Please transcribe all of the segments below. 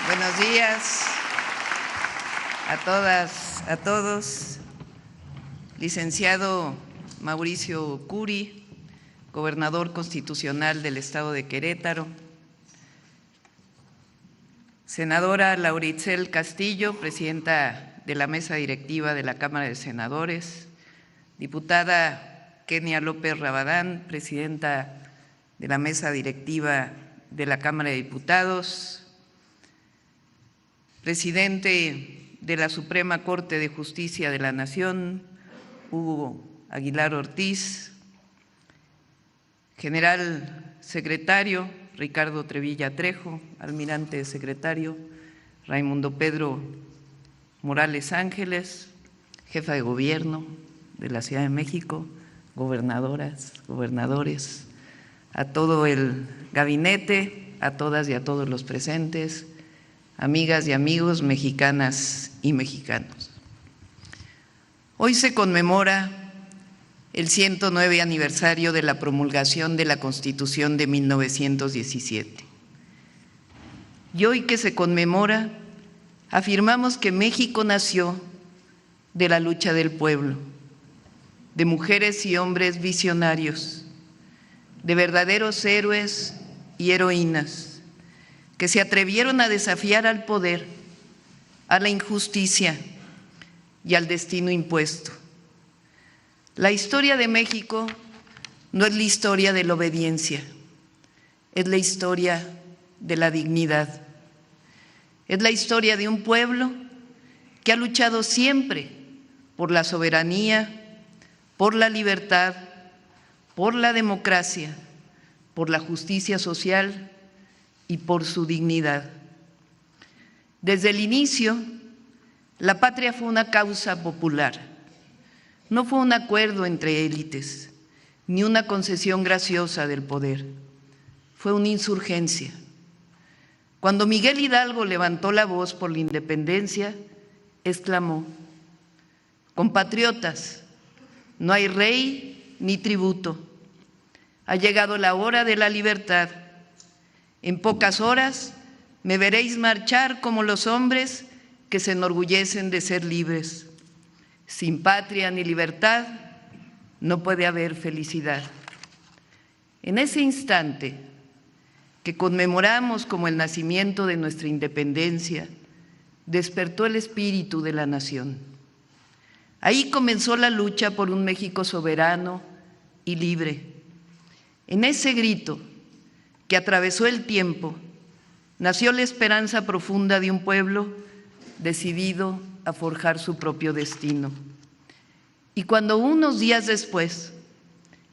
Buenos días a todas, a todos. Licenciado Mauricio Curi, gobernador constitucional del Estado de Querétaro. Senadora Laura Itzel Castillo, presidenta de la mesa directiva de la Cámara de Senadores. Diputada Kenia López Rabadán, presidenta de la mesa directiva de la Cámara de Diputados. Presidente de la Suprema Corte de Justicia de la Nación, Hugo Aguilar Ortiz. General secretario, Ricardo Trevilla Trejo. Almirante secretario, Raimundo Pedro Morales Ángeles. Jefa de Gobierno de la Ciudad de México, gobernadoras, gobernadores, a todo el gabinete, a todas y a todos los presentes, amigas y amigos mexicanas y mexicanos. Hoy se conmemora el 109 aniversario de la promulgación de la Constitución de 1917. Y hoy que se conmemora, afirmamos que México nació de la lucha del pueblo, de mujeres y hombres visionarios, de verdaderos héroes y heroínas, que se atrevieron a desafiar al poder, a la injusticia y al destino impuesto. La historia de México no es la historia de la obediencia, es la historia de la dignidad. Es la historia de un pueblo que ha luchado siempre por la soberanía, por la libertad, por la democracia, por la justicia social y por su dignidad. Desde el inicio, la patria fue una causa popular. No fue un acuerdo entre élites, ni una concesión graciosa del poder. Fue una insurgencia. Cuando Miguel Hidalgo levantó la voz por la independencia, exclamó: compatriotas, no hay rey ni tributo. Ha llegado la hora de la libertad. En pocas horas me veréis marchar como los hombres que se enorgullecen de ser libres. Sin patria ni libertad no puede haber felicidad. En ese instante que conmemoramos como el nacimiento de nuestra independencia, despertó el espíritu de la nación. Ahí comenzó la lucha por un México soberano y libre. En ese grito que atravesó el tiempo, nació la esperanza profunda de un pueblo decidido a forjar su propio destino. Y cuando unos días después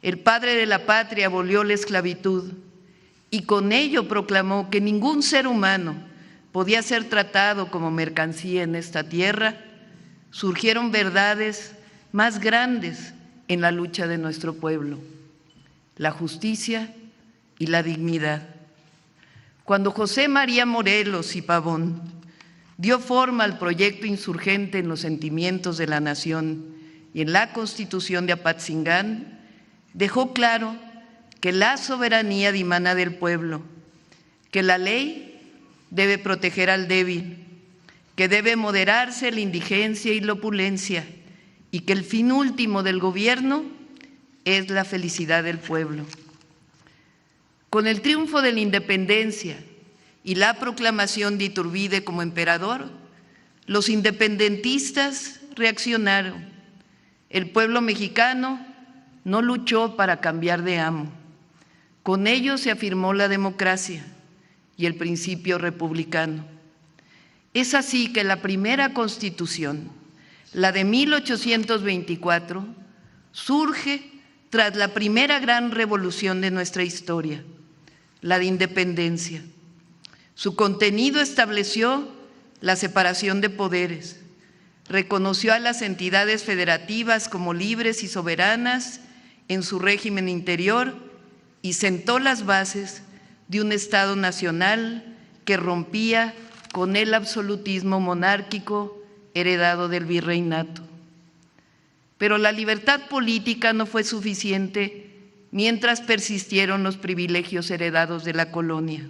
el padre de la patria abolió la esclavitud y con ello proclamó que ningún ser humano podía ser tratado como mercancía en esta tierra, surgieron verdades más grandes en la lucha de nuestro pueblo: la justicia y la dignidad. Cuando José María Morelos y Pavón dio forma al proyecto insurgente en los sentimientos de la nación y en la Constitución de Apatzingán, dejó claro que la soberanía dimana del pueblo, que la ley debe proteger al débil, que debe moderarse la indigencia y la opulencia y que el fin último del gobierno es la felicidad del pueblo. Con el triunfo de la independencia y la proclamación de Iturbide como emperador, los independentistas reaccionaron. El pueblo mexicano no luchó para cambiar de amo. Con ello se afirmó la democracia y el principio republicano. Es así que la primera Constitución, la de 1824, surge tras la primera gran revolución de nuestra historia, la de independencia. Su contenido estableció la separación de poderes, reconoció a las entidades federativas como libres y soberanas en su régimen interior y sentó las bases de un Estado nacional que rompía con el absolutismo monárquico heredado del virreinato. Pero la libertad política no fue suficiente mientras persistieron los privilegios heredados de la colonia.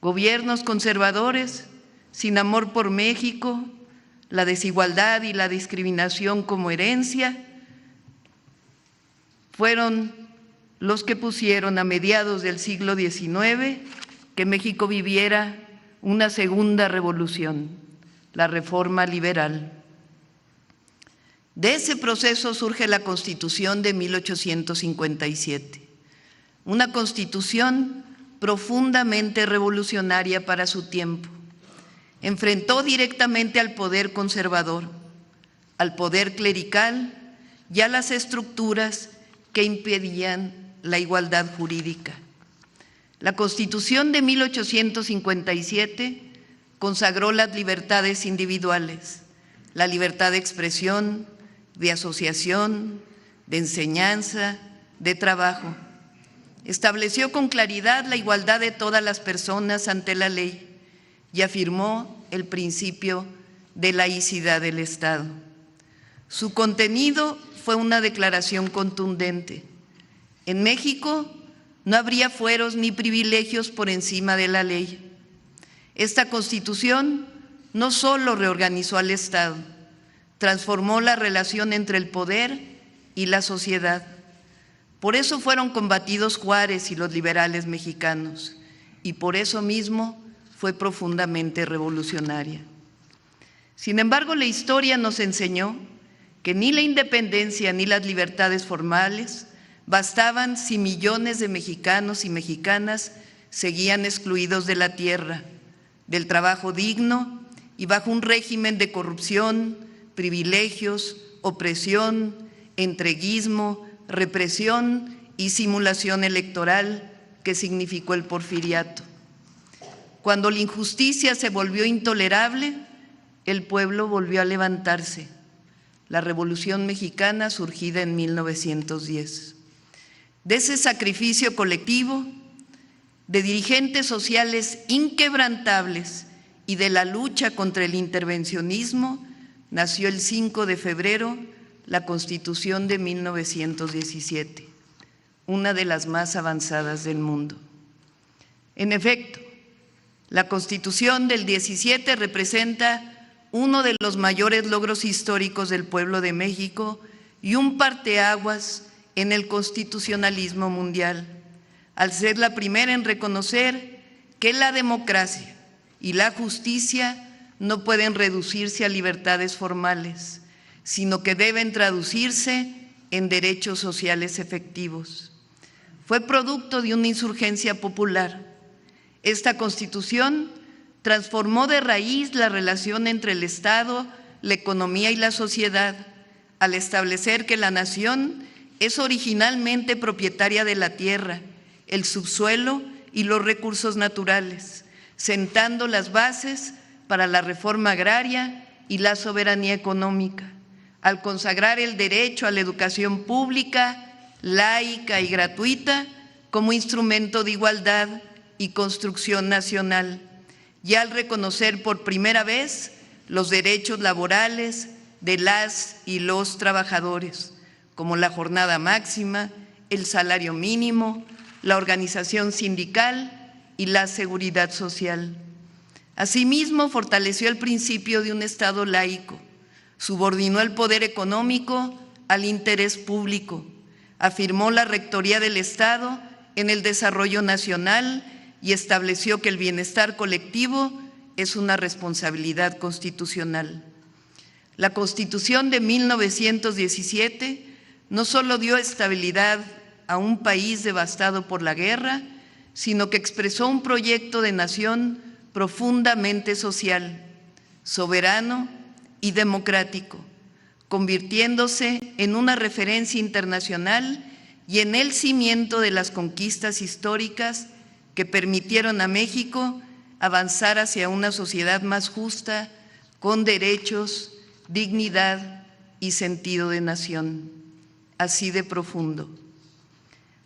Gobiernos conservadores sin amor por México, la desigualdad y la discriminación como herencia, fueron los que pusieron a mediados del siglo XIX que México viviera una segunda revolución, la Reforma Liberal. De ese proceso surge la Constitución de 1857, una constitución profundamente revolucionaria para su tiempo. Enfrentó directamente al poder conservador, al poder clerical y a las estructuras que impedían la igualdad jurídica. La Constitución de 1857 consagró las libertades individuales, la libertad de expresión, de asociación, de enseñanza, de trabajo. Estableció con claridad la igualdad de todas las personas ante la ley y afirmó el principio de laicidad del Estado. Su contenido fue una declaración contundente. En México no habría fueros ni privilegios por encima de la ley. Esta Constitución no solo reorganizó al Estado, transformó la relación entre el poder y la sociedad. Por eso fueron combatidos Juárez y los liberales mexicanos, y por eso mismo fue profundamente revolucionaria. Sin embargo, la historia nos enseñó que ni la independencia ni las libertades formales bastaban si millones de mexicanos y mexicanas seguían excluidos de la tierra, del trabajo digno y bajo un régimen de corrupción, privilegios, opresión, entreguismo, represión y simulación electoral que significó el porfiriato. Cuando la injusticia se volvió intolerable, el pueblo volvió a levantarse. La Revolución Mexicana surgida en 1910. De ese sacrificio colectivo, de dirigentes sociales inquebrantables y de la lucha contra el intervencionismo, nació el 5 de febrero la Constitución de 1917, una de las más avanzadas del mundo. En efecto, la Constitución del 17 representa uno de los mayores logros históricos del pueblo de México y un parteaguas en el constitucionalismo mundial, al ser la primera en reconocer que la democracia y la justicia no pueden reducirse a libertades formales, sino que deben traducirse en derechos sociales efectivos. Fue producto de una insurgencia popular. Esta Constitución transformó de raíz la relación entre el Estado, la economía y la sociedad, al establecer que la nación es originalmente propietaria de la tierra, el subsuelo y los recursos naturales, sentando las bases para la reforma agraria y la soberanía económica, al consagrar el derecho a la educación pública, laica y gratuita como instrumento de igualdad y construcción nacional, y al reconocer por primera vez los derechos laborales de las y los trabajadores, como la jornada máxima, el salario mínimo, la organización sindical y la seguridad social. Asimismo, fortaleció el principio de un Estado laico, subordinó el poder económico al interés público, afirmó la rectoría del Estado en el desarrollo nacional y estableció que el bienestar colectivo es una responsabilidad constitucional. La Constitución de 1917 no solo dio estabilidad a un país devastado por la guerra, sino que expresó un proyecto de nación profundamente social, soberano y democrático, convirtiéndose en una referencia internacional y en el cimiento de las conquistas históricas que permitieron a México avanzar hacia una sociedad más justa, con derechos, dignidad y sentido de nación, así de profundo.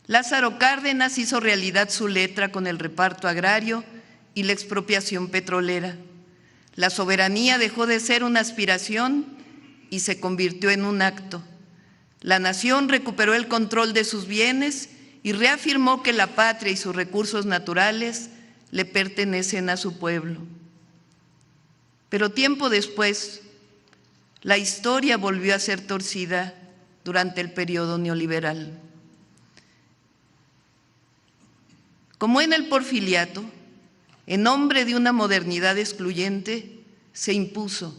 Lázaro Cárdenas hizo realidad su letra con el reparto agrario y la expropiación petrolera. La soberanía dejó de ser una aspiración y se convirtió en un acto. La nación recuperó el control de sus bienes y reafirmó que la patria y sus recursos naturales le pertenecen a su pueblo. Pero tiempo después, la historia volvió a ser torcida durante el periodo neoliberal. Como en el Porfiriato, en nombre de una modernidad excluyente, se impuso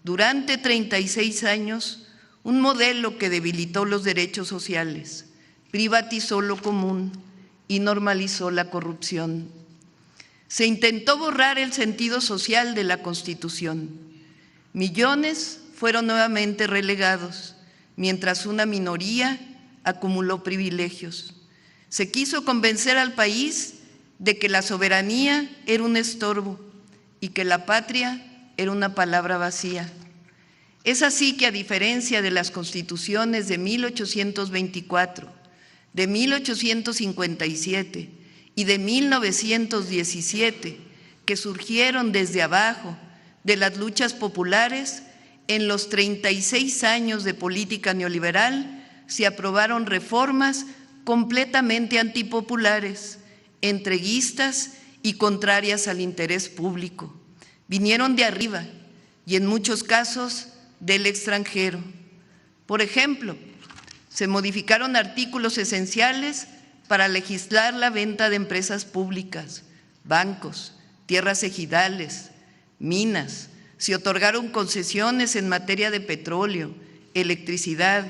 durante 36 años un modelo que debilitó los derechos sociales, privatizó lo común y normalizó la corrupción. Se intentó borrar el sentido social de la Constitución. Millones fueron nuevamente relegados, mientras una minoría acumuló privilegios. Se quiso convencer al país de que la soberanía era un estorbo y que la patria era una palabra vacía. Es así que, a diferencia de las constituciones de 1824, de 1857 y de 1917, que surgieron desde abajo de las luchas populares, en los 36 años de política neoliberal se aprobaron reformas completamente antipopulares, entreguistas y contrarias al interés público. Vinieron de arriba y en muchos casos del extranjero. Por ejemplo, se modificaron artículos esenciales para legislar la venta de empresas públicas, bancos, tierras ejidales, minas. Se otorgaron concesiones en materia de petróleo, electricidad,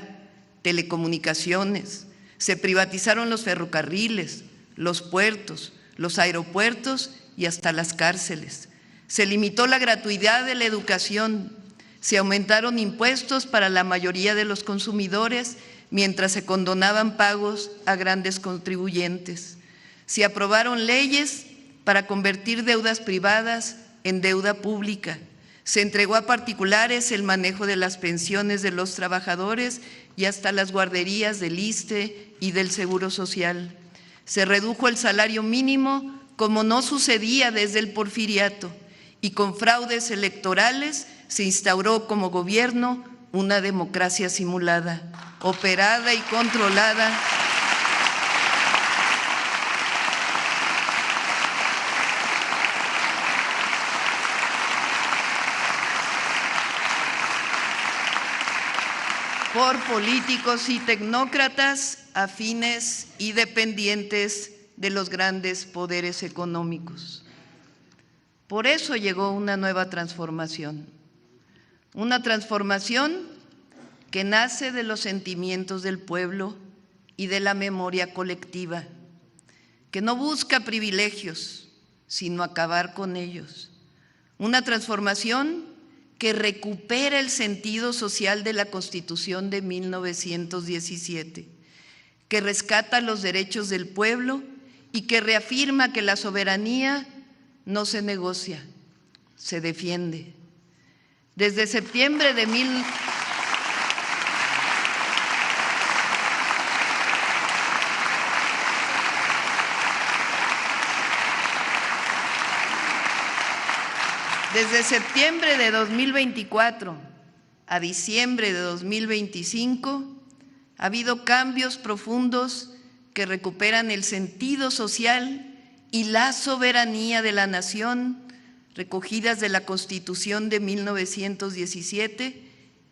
telecomunicaciones. Se privatizaron los ferrocarriles, los puertos, los aeropuertos y hasta las cárceles. Se limitó la gratuidad de la educación. Se aumentaron impuestos para la mayoría de los consumidores, mientras se condonaban pagos a grandes contribuyentes. Se aprobaron leyes para convertir deudas privadas en deuda pública. Se entregó a particulares el manejo de las pensiones de los trabajadores y hasta las guarderías del ISSSTE y del Seguro Social. Se redujo el salario mínimo, como no sucedía desde el Porfiriato, y con fraudes electorales se instauró como gobierno una democracia simulada, operada y controlada por políticos y tecnócratas afines y dependientes de los grandes poderes económicos. Por eso llegó una nueva transformación que nace de los sentimientos del pueblo y de la memoria colectiva, que no busca privilegios, sino acabar con ellos. Una transformación que recupera el sentido social de la Constitución de 1917, que rescata los derechos del pueblo y que reafirma que la soberanía no se negocia, se defiende. Desde septiembre de Desde septiembre de 2024 a diciembre de 2025 ha habido cambios profundos que recuperan el sentido social y la soberanía de la nación recogidas de la Constitución de 1917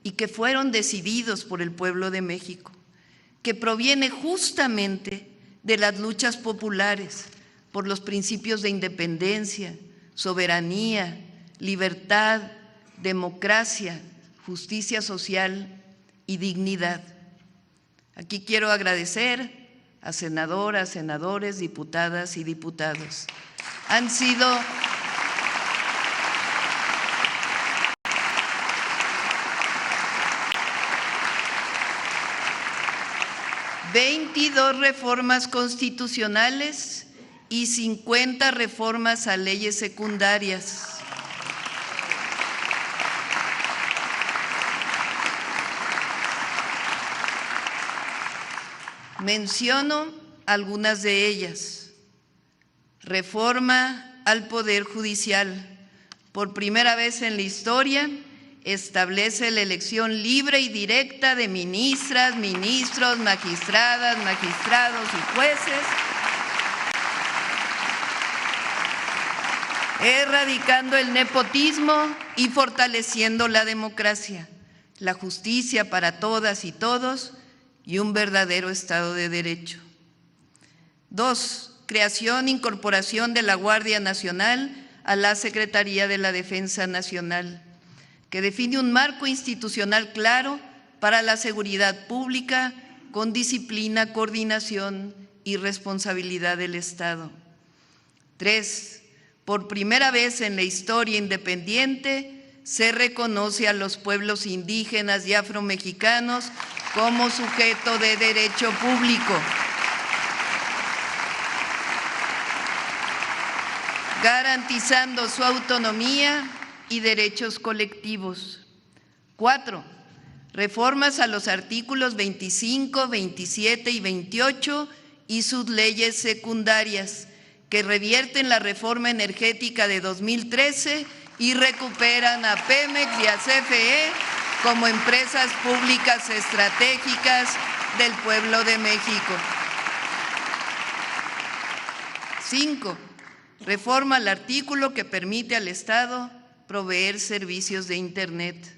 y que fueron decididos por el pueblo de México, que proviene justamente de las luchas populares por los principios de independencia, soberanía, libertad, democracia, justicia social y dignidad. Aquí quiero agradecer a senadoras, senadores, diputadas y diputados. Han sido 22 reformas constitucionales y 50 reformas a leyes secundarias. Menciono algunas de ellas. Reforma al Poder Judicial. Por primera vez en la historia, establece la elección libre y directa de ministras, ministros, magistradas, magistrados y jueces, erradicando el nepotismo y fortaleciendo la democracia, la justicia para todas y todos y un verdadero Estado de Derecho. 2. Creación e incorporación de la Guardia Nacional a la Secretaría de la Defensa Nacional, que define un marco institucional claro para la seguridad pública con disciplina, coordinación y responsabilidad del Estado. 3. Por primera vez en la historia independiente se reconoce a los pueblos indígenas y afromexicanos como sujeto de derecho público, garantizando su autonomía y derechos colectivos. 4. Reformas a los artículos 25, 27 y 28 y sus leyes secundarias, que revierten la reforma energética de 2013 y recuperan a Pemex y a CFE como empresas públicas estratégicas del pueblo de México. 5. Reforma al artículo que permite al Estado proveer servicios de Internet.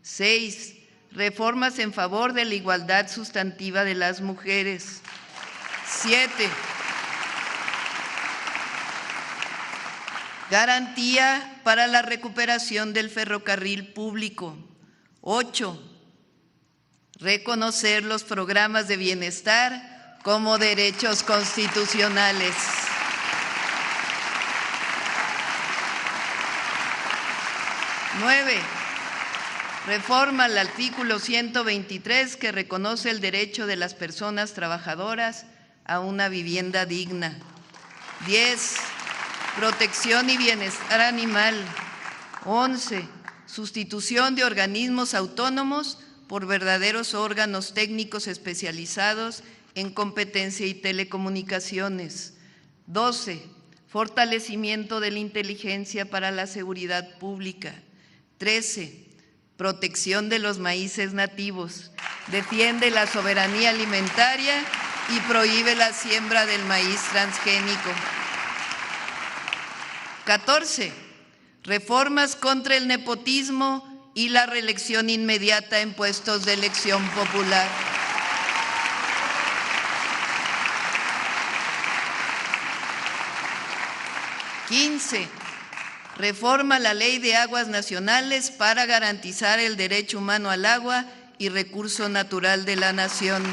6. Reformas en favor de la igualdad sustantiva de las mujeres. 7. Garantía para la recuperación del ferrocarril público. 8. Reconocer los programas de bienestar como derechos constitucionales. 9. Reforma al artículo 123 que reconoce el derecho de las personas trabajadoras a una vivienda digna. 10. Protección y bienestar animal. 11. Sustitución de organismos autónomos por verdaderos órganos técnicos especializados en competencia y telecomunicaciones. 12. Fortalecimiento de la inteligencia para la seguridad pública. 13. Protección de los maíces nativos. Defiende la soberanía alimentaria y prohíbe la siembra del maíz transgénico. 14. Reformas contra el nepotismo y la reelección inmediata en puestos de elección popular. 15. Reforma la Ley de Aguas Nacionales para garantizar el derecho humano al agua y recurso natural de la nación.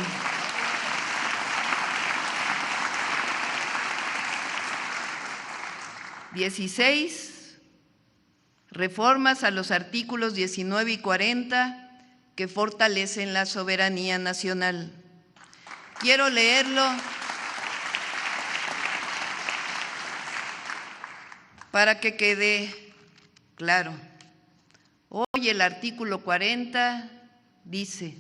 16. Reformas a los artículos 19 y 40 que fortalecen la soberanía nacional. Quiero leerlo para que quede claro. Hoy el artículo 40 dice: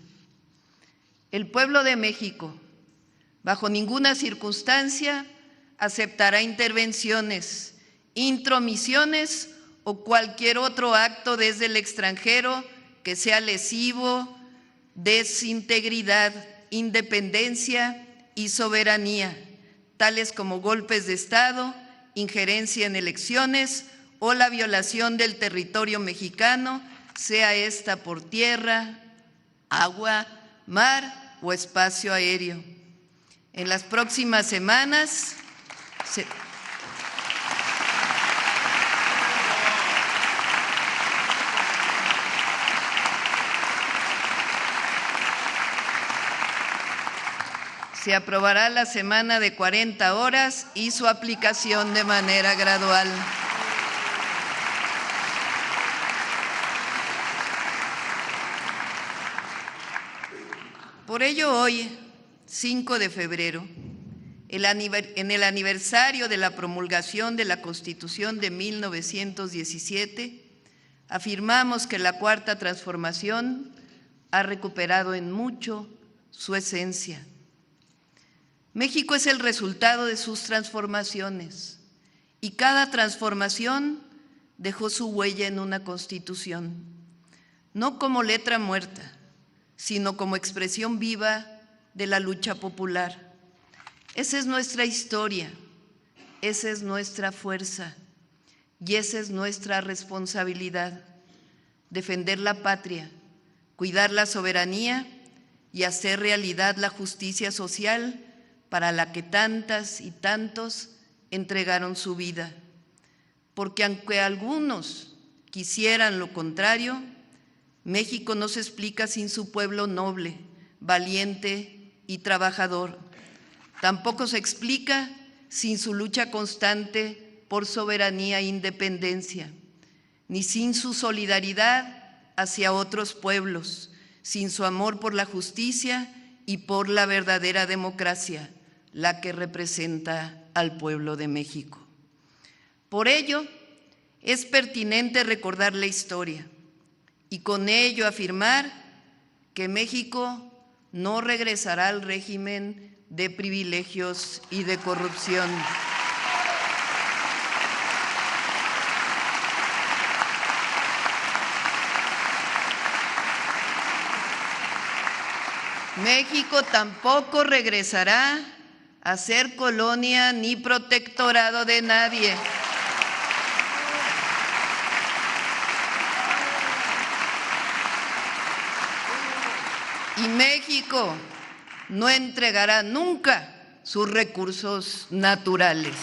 el pueblo de México, bajo ninguna circunstancia, aceptará intervenciones, intromisiones o cualquier otro acto desde el extranjero que sea lesivo de su integridad, independencia y soberanía, tales como golpes de Estado, injerencia en elecciones o la violación del territorio mexicano, sea esta por tierra, agua, mar o espacio aéreo. En las próximas semanas se aprobará la semana de 40 horas y su aplicación de manera gradual. Por ello, hoy, 5 de febrero, en el aniversario de la promulgación de la Constitución de 1917, afirmamos que la Cuarta Transformación ha recuperado en mucho su esencia. México es el resultado de sus transformaciones y cada transformación dejó su huella en una Constitución, no como letra muerta, sino como expresión viva de la lucha popular. Esa es nuestra historia, esa es nuestra fuerza y esa es nuestra responsabilidad. defender la patria, cuidar la soberanía y hacer realidad la justicia social para la que tantas y tantos entregaron su vida. Porque aunque algunos quisieran lo contrario, México no se explica sin su pueblo noble, valiente y trabajador. Tampoco se explica sin su lucha constante por soberanía e independencia, ni sin su solidaridad hacia otros pueblos, sin su amor por la justicia y por la verdadera democracia, la que representa al pueblo de México. Por ello, es pertinente recordar la historia y con ello afirmar que México no regresará al régimen de privilegios y de corrupción. México tampoco regresará a ser colonia ni protectorado de nadie. Y México no entregará nunca sus recursos naturales.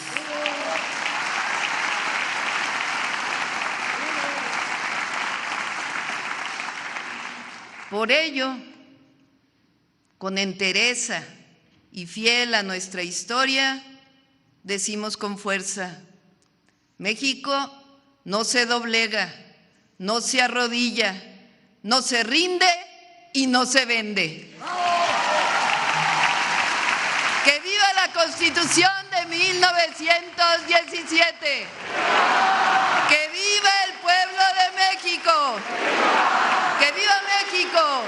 Por ello, con entereza y fiel a nuestra historia, decimos con fuerza: México no se doblega, no se arrodilla, no se rinde y no se vende. ¡Que viva la Constitución de 1917! ¡Que viva el pueblo de México! ¡Que viva México!